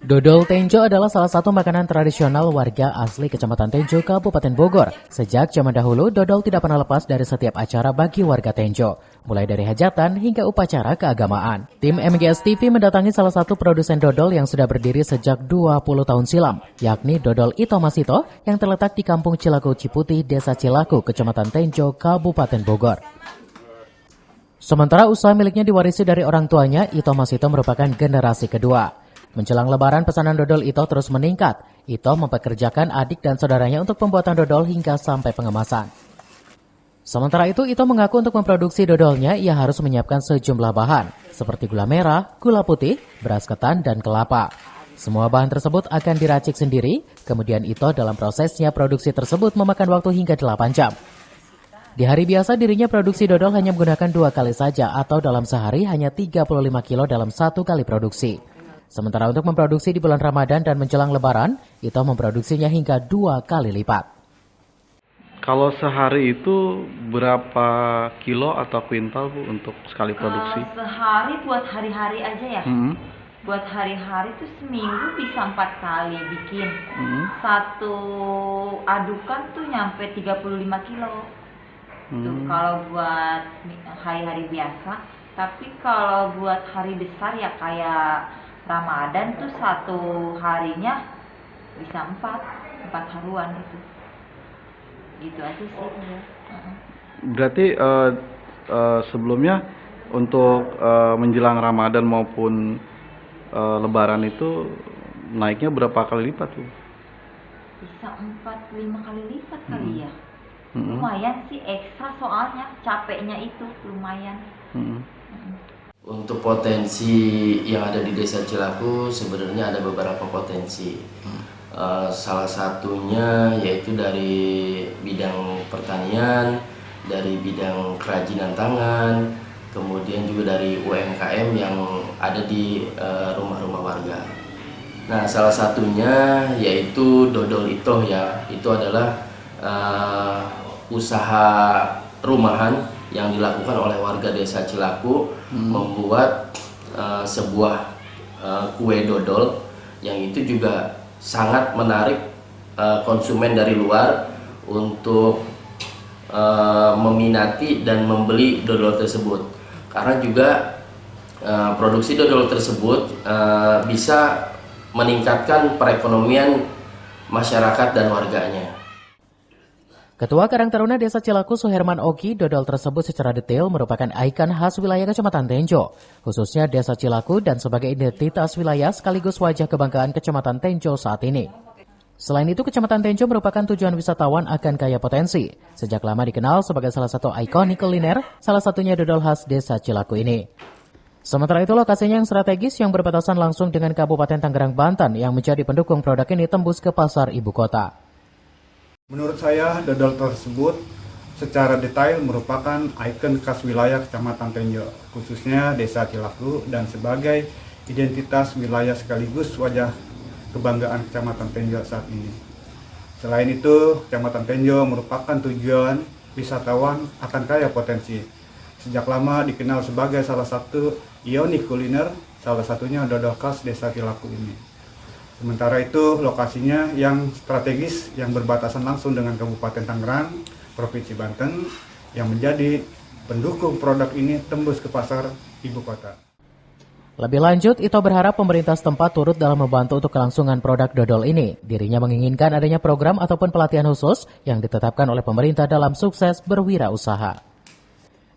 Dodol Tenjo adalah salah satu makanan tradisional warga asli Kecamatan Tenjo, Kabupaten Bogor. Sejak zaman dahulu, dodol tidak pernah lepas dari setiap acara bagi warga Tenjo, mulai dari hajatan hingga upacara keagamaan. Tim MGS TV mendatangi salah satu produsen dodol yang sudah berdiri sejak 20 tahun silam, yakni Dodol Ito Masito yang terletak di Kampung Cilaku Ciputih, Desa Cilaku, Kecamatan Tenjo, Kabupaten Bogor. Sementara usaha miliknya diwarisi dari orang tuanya, Ito Masito merupakan generasi kedua. Menjelang lebaran, pesanan dodol Ito terus meningkat. Ito mempekerjakan adik dan saudaranya untuk pembuatan dodol hingga sampai pengemasan. Sementara itu, Ito mengaku untuk memproduksi dodolnya, ia harus menyiapkan sejumlah bahan, seperti gula merah, gula putih, beras ketan, dan kelapa. Semua bahan tersebut akan diracik sendiri, kemudian Ito dalam prosesnya produksi tersebut memakan waktu hingga 8 jam. Di hari biasa, dirinya produksi dodol hanya menggunakan 2 kali saja, atau dalam sehari hanya 35 kilo dalam 1 kali produksi. Sementara untuk memproduksi di bulan Ramadan dan menjelang Lebaran, Ito memproduksinya hingga 2 kali lipat. Kalau sehari itu berapa kilo atau kuintal Bu untuk sekali produksi? Sehari buat hari-hari aja ya. Buat hari-hari tuh seminggu bisa 4 kali bikin. Satu adukan tuh nyampe 35 kilo. Tuh kalau buat hari-hari biasa. Tapi kalau buat hari besar ya kayak Ramadan tuh satu harinya bisa 4 haruan gitu. Gitu aja sih. Berarti sebelumnya untuk menjelang Ramadan maupun Lebaran itu naiknya berapa kali lipat tuh? Bisa 4-5 kali lipat kali ya. Lumayan sih, ekstra soalnya capeknya itu lumayan. Untuk potensi yang ada di Desa Cilaku sebenarnya ada beberapa potensi. Salah satunya yaitu dari bidang pertanian, dari bidang kerajinan tangan, kemudian juga dari UMKM yang ada di rumah-rumah warga. Nah, salah satunya yaitu Dodol Ito ya. Itu adalah usaha rumahan yang dilakukan oleh warga Desa Cilaku, membuat sebuah kue dodol yang itu juga sangat menarik konsumen dari luar untuk meminati dan membeli dodol tersebut. Karena juga produksi dodol tersebut bisa meningkatkan perekonomian masyarakat dan warganya. Ketua Karang Taruna Desa Cilaku Suherman Oki, dodol tersebut secara detail merupakan ikon khas wilayah Kecamatan Tenjo, khususnya Desa Cilaku dan sebagai identitas wilayah sekaligus wajah kebanggaan Kecamatan Tenjo saat ini. Selain itu, Kecamatan Tenjo merupakan tujuan wisatawan akan kaya potensi. Sejak lama dikenal sebagai salah satu ikonik kuliner, salah satunya dodol khas Desa Cilaku ini. Sementara itu, lokasinya yang strategis yang berbatasan langsung dengan Kabupaten Tangerang, Banten yang menjadi pendukung produk ini tembus ke pasar ibu kota. Menurut saya, dodol tersebut secara detail merupakan ikon khas wilayah Kecamatan Tenjo, khususnya Desa Cilaku dan sebagai identitas wilayah sekaligus wajah kebanggaan Kecamatan Tenjo saat ini. Selain itu, Kecamatan Tenjo merupakan tujuan wisatawan akan kaya potensi. Sejak lama dikenal sebagai salah satu ikonik kuliner, salah satunya dodol khas Desa Cilaku ini. Sementara itu, lokasinya yang strategis yang berbatasan langsung dengan Kabupaten Tangerang, Provinsi Banten, yang menjadi pendukung produk ini tembus ke pasar ibu kota. Lebih lanjut, Ito berharap pemerintah setempat turut dalam membantu untuk kelangsungan produk dodol ini. Dirinya menginginkan adanya program ataupun pelatihan khusus yang ditetapkan oleh pemerintah dalam sukses berwirausaha.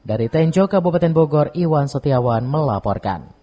Dari Tenjo, Kabupaten Bogor, Iwan Setiawan melaporkan.